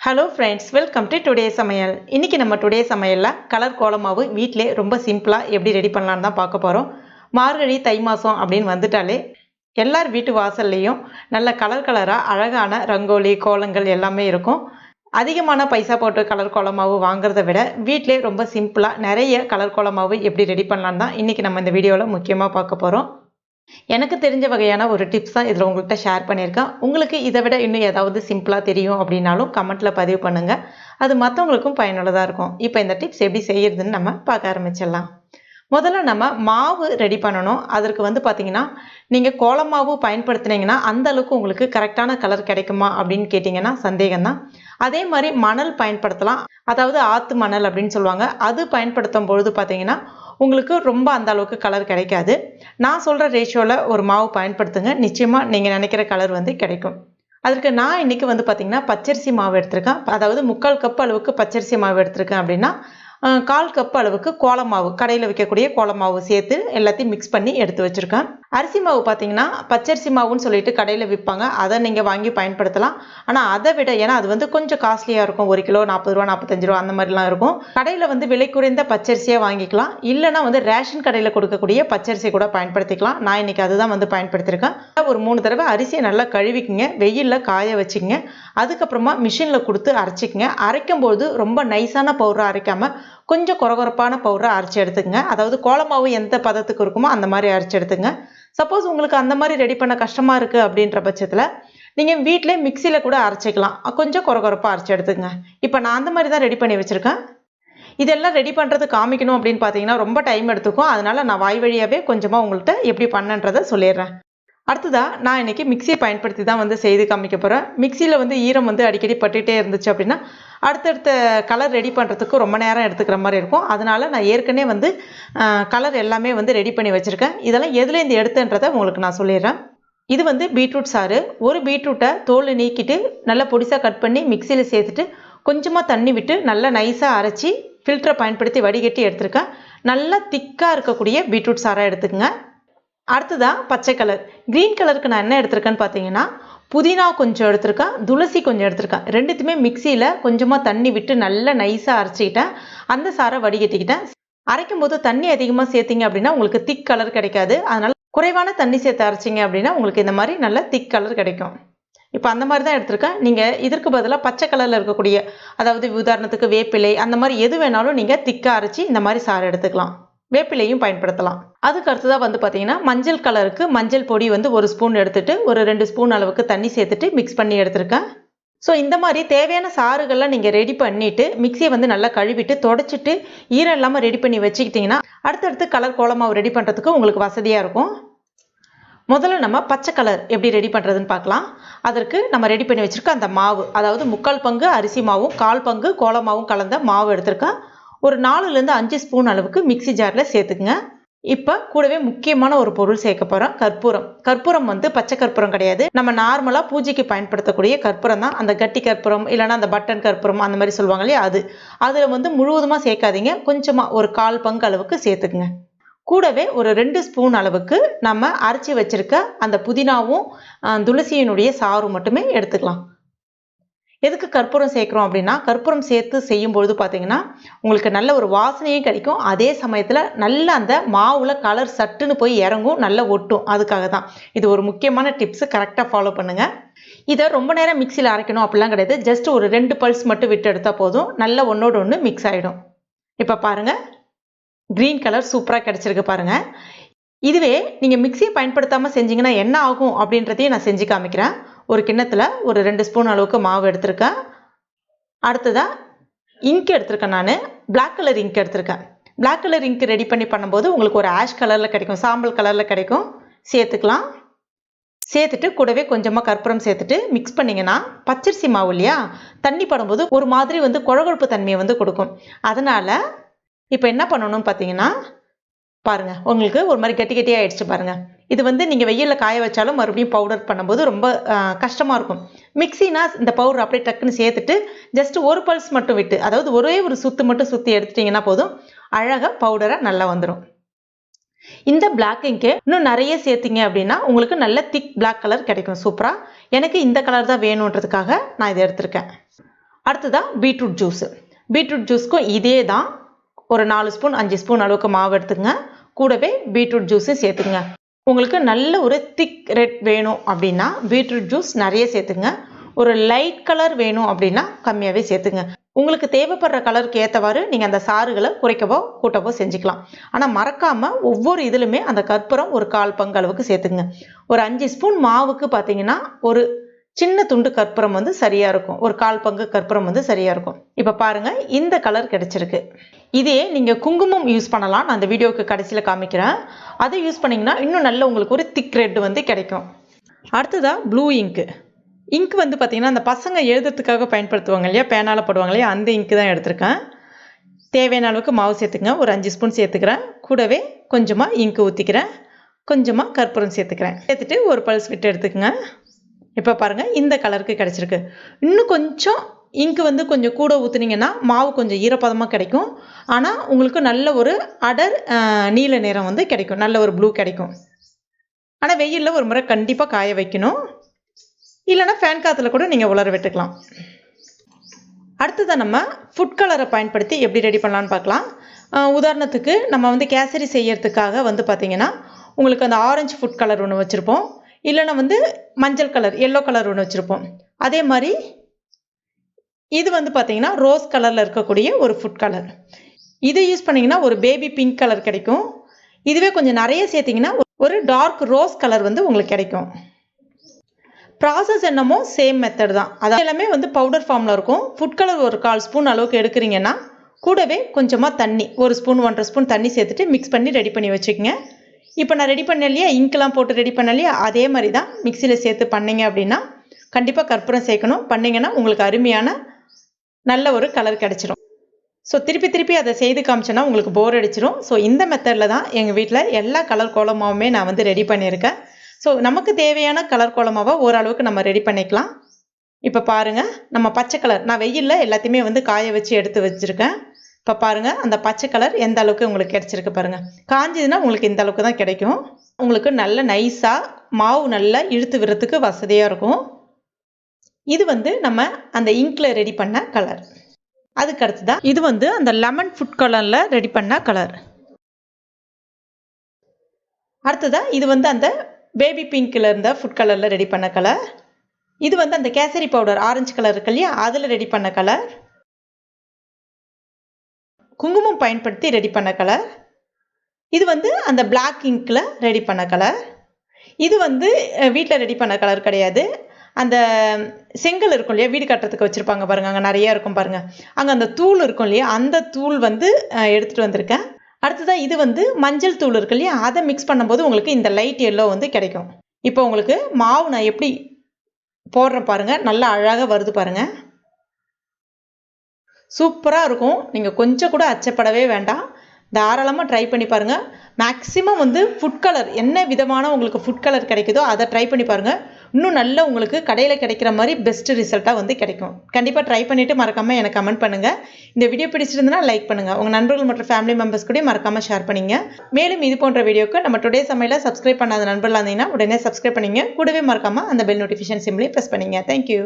Hello friends, welcome to today சமையல். இன்றைக்கி நம்ம டுடே சமையலில் கலர் கோலமாவு வீட்டிலே ரொம்ப சிம்பிளாக எப்படி ரெடி பண்ணலான்னு தான் பார்க்க போகிறோம். மார்கழி தை மாதம் அப்படின்னு வந்துட்டாலே எல்லார் வீட்டு வாசல்லையும் நல்ல கலர் கலராக அழகான ரங்கோலி கோலங்கள் எல்லாமே இருக்கும். அதிகமான பைசா போட்டு கலர் கோலமாவு வாங்குறத விட வீட்டிலே ரொம்ப சிம்பிளாக நிறைய கலர் கோலமாவு எப்படி ரெடி பண்ணலான்னு தான் இன்றைக்கி நம்ம இந்த வீடியோவில் முக்கியமாக பார்க்க போகிறோம். எனக்கு தெரிஞ்ச வகையான ஒரு டிப்ஸ் தான் இதில் உங்கள்கிட்ட ஷேர் பண்ணியிருக்கேன். உங்களுக்கு இதை விட இன்னும் ஏதாவது சிம்பிளாக தெரியும் அப்படின்னாலும் கமெண்ட்டில் பதிவு பண்ணுங்கள். அது மற்றவங்களுக்கும் பயனுள்ளதாக இருக்கும். இப்போ இந்த டிப்ஸ் எப்படி செய்யறதுன்னு நம்ம பார்க்க ஆரம்பிச்சிடலாம். முதல்ல நம்ம மாவு ரெடி பண்ணணும். அதற்கு பார்த்திங்கன்னா நீங்கள் கோலமாவு பயன்படுத்தினீங்கன்னா அந்த அளவுக்கு உங்களுக்கு கரெக்டான கலர் கிடைக்குமா அப்படின்னு கேட்டிங்கன்னா சந்தேகம்தான். அதே மாதிரி மணல் பயன்படுத்தலாம். அதாவது ஆற்று மணல் அப்படின்னு சொல்லுவாங்க. அது பயன்படுத்தும் பொழுது பார்த்திங்கன்னா உங்களுக்கு ரொம்ப அந்த அளவுக்கு கலர் கிடைக்காது. நான் சொல்கிற ரேஷியோவில் ஒரு மாவு பயன்படுத்துங்க. நிச்சயமாக நீங்கள் நினைக்கிற கலர் கிடைக்கும். அதற்கு நான் இன்றைக்கி பார்த்திங்கன்னா பச்சரிசி மாவு எடுத்திருக்கேன். அதாவது 3/4 கப் அளவுக்கு பச்சரிசி மாவு எடுத்திருக்கேன் அப்படின்னா 1/4 கப் அளவுக்கு கோலமாவு, கடையில் விற்கக்கூடிய கோலமாவு சேர்த்து எல்லாத்தையும் மிக்ஸ் பண்ணி எடுத்து வச்சுருக்கேன். அரிசி மாவு பார்த்திங்கன்னா பச்சரிசி மாவுன்னு சொல்லிட்டு கடையில் விற்பாங்க. அதை நீங்கள் வாங்கி பயன்படுத்தலாம். ஆனால் அதை விட ஏன்னா அது கொஞ்சம் காஸ்ட்லியாக இருக்கும். 1 கிலோ 40 ரூபா 45 ரூபா அந்த மாதிரிலாம் இருக்கும். கடையில் விலை குறைந்த பச்சரிசியாக வாங்கிக்கலாம். இல்லைனா ரேஷன் கடையில் கொடுக்கக்கூடிய பச்சரிசி கூட பயன்படுத்திக்கலாம். நான் இன்றைக்கி அதுதான் பயன்படுத்தியிருக்கேன். ஒரு 3 தடவை அரிசியை நல்லா கழுவிக்குங்க, வெயிலில் காய வச்சுக்கங்க. அதுக்கப்புறமா மிஷினில் கொடுத்து அரைச்சிக்கங்க. அரைக்கும்போது ரொம்ப நைஸான பவுடரை அரைக்காமல் கொஞ்சம் கொரகொரப்பான பவுடரை அரைச்சி எடுத்துக்கங்க. அதாவது கோலமாவு எந்த பதத்துக்கு இருக்குமோ அந்த மாதிரி அரைச்சி எடுத்துங்க. சப்போஸ் உங்களுக்கு அந்த மாதிரி ரெடி பண்ண கஷ்டமாக இருக்குது அப்படின்ற பட்சத்தில் நீங்கள் வீட்டிலே மிக்சியில் கூட அரைச்சிக்கலாம். கொஞ்சம் கொரகொரப்பாக அரைச்சி எடுத்துக்கங்க. இப்போ நான் அந்த மாதிரி தான் ரெடி பண்ணி வச்சுருக்கேன். இதெல்லாம் ரெடி பண்ணுறது காமிக்கணும் அப்படின்னு பார்த்தீங்கன்னா ரொம்ப டைம் எடுத்துக்கும். அதனால் நான் வாய் வழியாகவே கொஞ்சமாக உங்கள்கிட்ட எப்படி பண்ணன்றதை சொல்லிடுறேன். அடுத்ததாக நான் இன்றைக்கி மிக்சியை பயன்படுத்தி தான் செய்து காமிக்க போகிறேன். மிக்சியில் ஈரம் அடிக்கடி பட்டுகிட்டே இருந்துச்சு அப்படின்னா அடுத்தடுத்த கலர் ரெடி பண்ணுறதுக்கு ரொம்ப நேரம் எடுத்துக்கிற மாதிரி இருக்கும். அதனால் நான் ஏற்கனவே கலர் எல்லாமே ரெடி பண்ணி வச்சுருக்கேன். இதெல்லாம் எதுலேருந்து எடுத்துன்றதை உங்களுக்கு நான் சொல்லிடுறேன். இது பீட்ரூட் சாறு. ஒரு பீட்ரூட்டை தோல் நீக்கிட்டு நல்லா பொடிசாக கட் பண்ணி மிக்சியில் சேர்த்துட்டு கொஞ்சமாக தண்ணி விட்டு நல்லா நைஸாக அரைச்சி ஃபில்டரை பயன்படுத்தி வடிகட்டி எடுத்துருக்கேன். நல்லா திக்காக இருக்கக்கூடிய பீட்ரூட் சாராக எடுத்துக்கங்க. அடுத்ததான் பச்சை கலர். க்ரீன் கலருக்கு நான் என்ன எடுத்திருக்கேன்னு பார்த்தீங்கன்னா புதினா கொஞ்சம் எடுத்திருக்கேன், துளசி கொஞ்சம் எடுத்திருக்கேன். ரெண்டுத்துமே மிக்சியில் கொஞ்சமாக தண்ணி விட்டு நல்லா நைஸாக அரைச்சிக்கிட்டேன். அந்த சாரை வடிகட்டிக்கிட்டேன். அரைக்கும் போது தண்ணி அதிகமாக சேர்த்திங்க அப்படின்னா உங்களுக்கு திக் கலர் கிடைக்காது. அதனால் குறைவான தண்ணி சேர்த்து அரைச்சிங்க அப்படின்னா உங்களுக்கு இந்த மாதிரி நல்ல திக் கலர் கிடைக்கும். இப்போ அந்த மாதிரி தான் எடுத்திருக்கேன். நீங்கள் இதற்கு பதிலாக பச்சை கலரில் இருக்கக்கூடிய, அதாவது உதாரணத்துக்கு வேப்பிலை, அந்த மாதிரி எது வேணாலும் நீங்கள் திக்காக அரைச்சி இந்த மாதிரி சாறு எடுத்துக்கலாம். வேப்பிலையும் பயன்படுத்தலாம். அதுக்கு அடுத்ததாக பார்த்தீங்கன்னா மஞ்சள் கலருக்கு மஞ்சள் பொடி 1 ஸ்பூன் எடுத்துட்டு ஒரு 2 ஸ்பூன் அளவுக்கு தண்ணி சேர்த்துட்டு மிக்ஸ் பண்ணி எடுத்திருக்கேன். ஸோ இந்த மாதிரி தேவையான சாறுகள்லாம் நீங்கள் ரெடி பண்ணிவிட்டு மிக்சியை நல்லா கழுவிட்டு தொடச்சிட்டு ஈரம் இல்லாமல் ரெடி பண்ணி வச்சுக்கிட்டிங்கன்னா அடுத்தடுத்து கலர் கோலமாவு ரெடி பண்ணுறதுக்கு உங்களுக்கு வசதியாக இருக்கும். முதல்ல நம்ம பச்சை கலர் எப்படி ரெடி பண்ணுறதுன்னு பார்க்கலாம். அதற்கு நம்ம ரெடி பண்ணி வச்சுருக்க அந்த மாவு, அதாவது 3/4 பங்கு அரிசி மாவும் 1/4 பங்கு கோலமாவும் கலந்த மாவு எடுத்திருக்கேன். ஒரு 4லேருந்து 5 ஸ்பூன் அளவுக்கு மிக்சி ஜாரில் சேர்த்துக்குங்க. இப்போ கூடவே முக்கியமான ஒரு பொருள் சேர்க்க போகிறோம், கற்பூரம். கற்பூரம் பச்சை கற்பூரம் கிடையாது. நம்ம நார்மலாக பூஜைக்கு பயன்படுத்தக்கூடிய கற்பூரம் தான். அந்த கட்டி கற்பூரம் இல்லைனா அந்த பட்டன் கற்பூரம் அந்த மாதிரி சொல்லுவாங்க இல்லையா, அதில் முழுவதுமாக சேர்க்காதீங்க. கொஞ்சமாக ஒரு 1/4 பங்கு அளவுக்கு சேர்த்துக்குங்க. கூடவே ஒரு 2 ஸ்பூன் அளவுக்கு நம்ம அரைச்சி வச்சுருக்க அந்த புதினாவும் துளசியினுடைய சாறும் மட்டுமே எடுத்துக்கலாம். எதுக்கு கற்பூரம் சேர்க்குறோம் அப்படின்னா கற்பூரம் சேர்த்து செய்யும்பொழுது பார்த்தீங்கன்னா உங்களுக்கு நல்ல ஒரு வாசனையும் கிடைக்கும். அதே சமயத்தில் நல்ல அந்த மாவில் கலர் சட்டுன்னு போய் இறங்கும், நல்லா ஒட்டும். அதுக்காக தான் இது ஒரு முக்கியமான டிப்ஸு. கரெக்டாக ஃபாலோ பண்ணுங்கள். இதை ரொம்ப நேரம் மிக்சியில் அரைக்கணும் அப்படிலாம் கிடையாது. ஜஸ்ட் ஒரு 2 பல்ஸ் மட்டும் விட்டு எடுத்தால் போதும். நல்லா ஒன்றோடு ஒன்று மிக்ஸ் ஆகிடும். இப்போ பாருங்கள், க்ரீன் கலர் சூப்பராக கிடச்சிருக்கு பாருங்கள். இதுவே நீங்கள் மிக்சியை பயன்படுத்தாமல் செஞ்சிங்கன்னா என்ன ஆகும் அப்படின்றதையும் நான் செஞ்சு காமிக்கிறேன். ஒரு கிண்ணத்தில் ஒரு 2 ஸ்பூன் அளவுக்கு மாவு எடுத்திருக்கேன். அடுத்ததாக இங்க் எடுத்திருக்கேன். நான் பிளாக் கலர் இங்க் எடுத்திருக்கேன். பிளாக் கலர் இங்க் ரெடி பண்ணி பண்ணும்போது உங்களுக்கு ஒரு ஆஷ் கலரில் கிடைக்கும், சாம்பல் கலரில் கிடைக்கும். சேர்த்துக்கலாம். சேர்த்துட்டு கூடவே கொஞ்சமாக கற்பூரம் சேர்த்துட்டு மிக்ஸ் பண்ணிங்கன்னா பச்சரிசி மாவு இல்லையா, தண்ணி படும்போது ஒரு மாதிரி கொழகொழுப்பு தன்மையை கொடுக்கும். அதனால் இப்போ என்ன பண்ணணும்னு பார்த்தீங்கன்னா பாருங்கள், உங்களுக்கு ஒரு மாதிரி கட்டி கட்டியாக ஆயிடுச்சு பாருங்கள். இது நீங்கள் வெயிலில் காய வச்சாலும் மறுபடியும் பவுடர் பண்ணும்போது ரொம்ப கஷ்டமாக இருக்கும். மிக்சினா இந்த பவுடர் அப்படியே டக்குன்னு சேர்த்துட்டு ஜஸ்ட் ஒரு பல்ஸ் மட்டும் விட்டு, அதாவது ஒரே ஒரு சுற்று மட்டும் சுற்றி எடுத்துட்டிங்கன்னா போதும், அழகாக பவுடராக நல்லா வந்துடும். இந்த பிளாக் இங்கு இன்னும் நிறைய சேர்த்திங்க அப்படின்னா உங்களுக்கு நல்ல திக் பிளாக் கலர் கிடைக்கும். சூப்பராக எனக்கு இந்த கலர் தான் வேணுன்றதுக்காக நான் இதை எடுத்திருக்கேன். அடுத்ததான் பீட்ரூட் ஜூஸ். பீட்ரூட் ஜூஸ்க்கும் இதே தான். ஒரு 4 ஸ்பூன் 5 ஸ்பூன் அளவுக்கு மாவு எடுத்துங்க. கூடவே பீட்ரூட் ஜூஸு சேர்த்துங்க. உங்களுக்கு நல்ல ஒரு திக் ரெட் வேணும் அப்படின்னா பீட்ரூட் ஜூஸ் நிறைய சேர்த்துங்க. ஒரு லைட் கலர் வேணும் அப்படின்னா கம்மியாகவே சேர்த்துங்க. உங்களுக்கு தேவைப்படுற கலருக்கு ஏற்றவாறு நீங்கள் அந்த சாறுகளை குறைக்கவோ கூட்டவோ செஞ்சுக்கலாம். ஆனால் மறக்காமல் ஒவ்வொரு இதிலுமே அந்த கற்பூரம் ஒரு 1/4 பங்கு அளவுக்கு சேர்த்துங்க. ஒரு 5 ஸ்பூன் மாவுக்கு பார்த்தீங்கன்னா ஒரு சின்ன துண்டு கற்பூரம் வந்து சரியாக இருக்கும். ஒரு 1/4 பங்கு கற்பூரம் வந்து சரியாக இருக்கும். இப்போ பாருங்கள், இந்த கலர் கிடைச்சிருக்கு. இதே நீங்கள் குங்குமம் யூஸ் பண்ணலாம். நான் அந்த வீடியோவுக்கு கடைசியில் காமிக்கிறேன். அதை யூஸ் பண்ணிங்கன்னா இன்னும் நல்ல உங்களுக்கு ஒரு திக் ரெட் வந்து கிடைக்கும். அடுத்ததாக ப்ளூ இங்கு. இங்க் வந்து பார்த்திங்கன்னா அந்த பசங்க எழுதுறதுக்காக பயன்படுத்துவாங்க இல்லையா, பேனால் போடுவாங்க இல்லையா, அந்த இங்கு தான் எடுத்திருக்கேன். தேவையான அளவுக்கு மாவு சேர்த்துங்க. ஒரு 5 ஸ்பூன் சேர்த்துக்கிறேன். கூடவே கொஞ்சமாக இங்கு ஊற்றிக்கிறேன். கொஞ்சமாக கற்பூரம் சேர்த்துக்கிறேன். சேர்த்துட்டு ஒரு பல்ஸ் விட்டு எடுத்துக்கங்க. இப்போ பாருங்கள், இந்த கலருக்கு கிடச்சிருக்கு. இன்னும் கொஞ்சம் இங்கு வந்து கொஞ்சம் கூட ஊற்றுனீங்கன்னா மாவு கொஞ்சம் ஈரப்பதமாக கிடைக்கும். ஆனால் உங்களுக்கு நல்ல ஒரு அடர் நீல நிறம் வந்து கிடைக்கும். நல்ல ஒரு ப்ளூ கிடைக்கும். ஆனால் வெயிலில் ஒரு முறை கண்டிப்பாக காய வைக்கணும். இல்லைனா ஃபேன் காற்றுல கூட நீங்கள் உலர விட்டுக்கலாம். அடுத்ததான் நம்ம ஃபுட் கலரை பயன்படுத்தி எப்படி ரெடி பண்ணலான்னு பார்க்கலாம். உதாரணத்துக்கு நம்ம வந்து கேசரி செய்யறதுக்காக வந்து பார்த்திங்கன்னா உங்களுக்கு அந்த ஆரஞ்சு ஃபுட் கலர் ஒன்று வச்சுருப்போம். இல்லைனா வந்து மஞ்சள் கலர், எல்லோ கலர் ஒன்று வச்சுருப்போம். அதே மாதிரி இது வந்து பார்த்திங்கன்னா ரோஸ் கலரில் இருக்கக்கூடிய ஒரு ஃபுட் கலர். இதை யூஸ் பண்ணிங்கன்னா ஒரு பேபி பிங்க் கலர் கிடைக்கும். இதுவே கொஞ்சம் நிறைய சேர்த்திங்கன்னா ஒரு டார்க் ரோஸ் கலர் வந்து உங்களுக்கு கிடைக்கும். ப்ராசஸ் என்னமோ சேம் மெத்தட் தான். அது எல்லாமே வந்து பவுடர் ஃபார்மில் இருக்கும். ஃபுட் கலர் ஒரு 1/4 ஸ்பூன் அளவுக்கு எடுக்கிறீங்கன்னா கூடவே கொஞ்சமாக தண்ணி, 1 ஸ்பூன் 1.5 ஸ்பூன் தண்ணி சேர்த்துட்டு மிக்ஸ் பண்ணி ரெடி பண்ணி வச்சுக்கோங்க. இப்போ நான் ரெடி பண்ண இல்லையா, இங்கெலாம் போட்டு ரெடி பண்ண இல்லையா, அதே மாதிரி தான் மிக்சியில் சேர்த்து பண்ணிங்க அப்படின்னா கண்டிப்பாக கற்பூரம் சேர்க்கணும். பண்ணிங்கன்னா உங்களுக்கு அருமையான நல்ல ஒரு கலர் கிடச்சிரும். ஸோ திருப்பி அதை செய்து காமிச்சோன்னா உங்களுக்கு போர் அடிச்சிடும். ஸோ இந்த மெத்தடில் தான் எங்கள் வீட்டில் எல்லா கலர் கோலமாவுமே நான் வந்து ரெடி பண்ணியிருக்கேன். ஸோ நமக்கு தேவையான கலர் கோலமாவை ஓரளவுக்கு நம்ம ரெடி பண்ணிக்கலாம். இப்போ பாருங்கள், நம்ம பச்சை கலர் நான் வெயிலில் எல்லாத்தையுமே வந்து காய வச்சு எடுத்து வச்சுருக்கேன். இப்போ பாருங்கள், அந்த பச்சை கலர் எந்த அளவுக்கு உங்களுக்கு கிடச்சிருக்கு பாருங்கள். காஞ்சதுன்னா உங்களுக்கு இந்த அளவுக்கு தான் கிடைக்கும். உங்களுக்கு நல்ல நைஸாக மாவு நல்லா இழுத்து விடுறதுக்கு வசதியாக இருக்கும். இது வந்து நம்ம அந்த இங்கில் ரெடி பண்ண கலர். அதுக்கு அடுத்ததான் இது வந்து அந்த லெமன் ஃபுட் கலரில் ரெடி பண்ண கலர். அடுத்ததான் இது வந்து அந்த பேபி பிங்க்கில் இருந்த ஃபுட் கலரில் ரெடி பண்ண கலர். இது வந்து அந்த கேசரி பவுடர் ஆரஞ்சு கலர் இருக்கு இல்லையா, அதில் ரெடி பண்ண கலர். குங்குமம் பயன்படுத்தி ரெடி பண்ண கலர். இது வந்து அந்த பிளாக் இங்கில் ரெடி பண்ண கலர். இது வந்து வீட்டில் ரெடி பண்ண கலர் கிடையாது. அந்த செங்கல் இருக்கும் இல்லையா, வீடு கட்டுறதுக்கு வச்சுருப்பாங்க பாருங்கள், அங்கே நிறையா இருக்கும் பாருங்கள். அங்கே அந்த தூள் இருக்கும் இல்லையா, அந்த தூள் வந்து எடுத்துகிட்டு வந்திருக்கேன். அடுத்ததாக இது வந்து மஞ்சள் தூள் இருக்கு இல்லையா, அதை மிக்ஸ் பண்ணும்போது உங்களுக்கு இந்த லைட் எல்லோ வந்து கிடைக்கும். இப்போ உங்களுக்கு மாவு நான் எப்படி போடுறேன் பாருங்கள், நல்லா அழகாக வருது பாருங்கள். சூப்பராக இருக்கும். நீங்கள் கொஞ்சம் கூட அச்சப்படவே வேண்டாம். தாராளமாக ட்ரை பண்ணி பாருங்கள். மேக்ஸிமம் வந்து ஃபுட் கலர் என்ன விதமான உங்களுக்கு ஃபுட் கலர் கிடைக்குதோ அதை ட்ரை பண்ணி பாருங்கள். இன்னும் நல்ல உங்களுக்கு கடையில் கிடைக்கிற மாதிரி பெஸ்ட் ரிசல்ட்டாக வந்து கிடைக்கும். கண்டிப்பாக ட்ரை பண்ணிவிட்டு மறக்காமல் எனக்கு கமெண்ட் பண்ணுங்கள். இந்த வீடியோ பிடிச்சிருந்தனா லைக் பண்ணுங்கள். உங்கள் நண்பர்கள் மற்றும் ஃபேமிலி மெம்பர்ஸ் கூட மறக்காமல் ஷேர் பண்ணிங்க. மேலும் இது போன்ற வீடியோக்கு நம்ம டுடே சமையலை சப்ஸ்கிரைப் பண்ணாத நண்பர்களாக இருந்தீங்கன்னா உடனே சப்ஸ்கிரைப் பண்ணிங்க. கூடவே மறக்காமல் அந்த பெல் நோட்டிஃபிகேஷன் சிம்லையும் ப்ரெஸ் பண்ணிங்க. தேங்க்யூ.